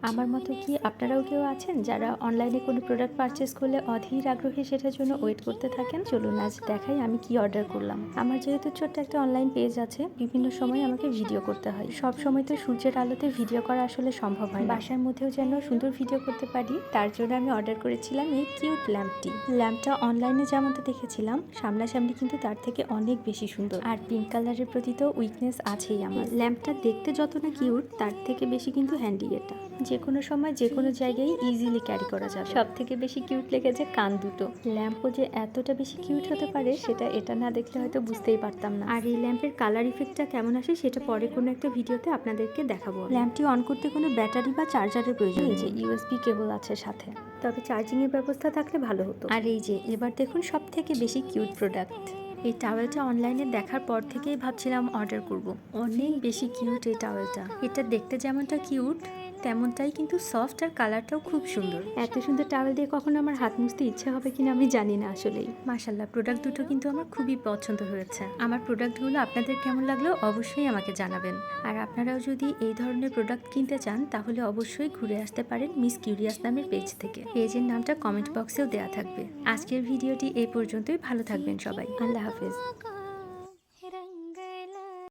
আমার মতো কি আপনারাও কেউ আছেন যারা অনলাইনে কোনো প্রোডাক্ট পারচেস করলে অধীর আগ্রহে সেটার জন্য ওয়েট করতে থাকেন? চলুন আজ দেখাই আমি কি অর্ডার করলাম। আমার যেহেতু ছোট্ট একটা অনলাইন পেজ আছে, বিভিন্ন সময় আমাকে ভিডিও করতে হয়। সব সময় তো সূর্যের আলোতে ভিডিও করা আসলে সম্ভব হয় না। বাসার মধ্যেও যেন সুন্দর ভিডিও করতে পারি, তার জন্য আমি অর্ডার করেছিলাম এই কিউট ল্যাম্পটি। ল্যাম্পটা অনলাইনে যেমনটা দেখেছিলাম, সামনাসামনি কিন্তু তার থেকে অনেক বেশি সুন্দর। আর পিঙ্ক কালারের প্রতি তো উইকনেস আছেই আমার। ল্যাম্পটা দেখতে যত না কিউট, তার থেকে বেশি কিন্তু হ্যান্ডি। এটা যে কোনো সময় যে কোনো জায়গায় ইজিলি ক্যারি করা যাবে। সব থেকে বেশি কিউট লেগেছে কান দুটো। ল্যাম্পও যে এতটা বেশি কিউট হতে পারে সেটা এটা না দেখলে হয়তো বুঝতেই পারতাম না। আর এই ল্যাম্পের কালার ইফেক্টটা কেমন আসে সেটা পরে কোনো একটা ভিডিওতে আপনাদেরকে দেখাবো। ল্যাম্পটি অন করতে কোনো ব্যাটারি বা চার্জারের প্রয়োজন নেই, যে ইউএসবি কেবল আছে সাথে, তবে চার্জিং এর ব্যবস্থা থাকলে ভালো হতো। আর এই যে এবার দেখুন সব থেকে বেশি কিউট প্রোডাক্ট। এই টাওয়েলটা অনলাইনে দেখার পর থেকেই ভাবছিলাম অর্ডার করব। অনেক বেশি কিউট এই টাওয়েলটা। এটা দেখতে যেমনটা কিউট তেমনটাই কিন্তু সফট, আর কালারটাও খুব সুন্দর। এত সুন্দর টাওয়েল দিয়ে কখনো আমার হাত মুছতে ইচ্ছে হবে কিনা আমি জানি না আসলেই। মাশাআল্লাহ, প্রোডাক্ট দুটো কিন্তু আমার খুবই পছন্দ হয়েছে। আমার প্রোডাক্টগুলো আপনাদের কেমন লাগলো অবশ্যই আমাকে জানাবেন। আর আপনারাও যদি এই ধরনের প্রোডাক্ট কিনতে চান তাহলে অবশ্যই ঘুরে আসতে পারেন মিস কিউরিয়াস নামের পেজ থেকে। পেজের নামটা কমেন্ট বক্সেও দেওয়া থাকবে। আজকের ভিডিওটি এই পর্যন্তই। ভালো থাকবেন সবাই। আল্লাহ হাফেজ।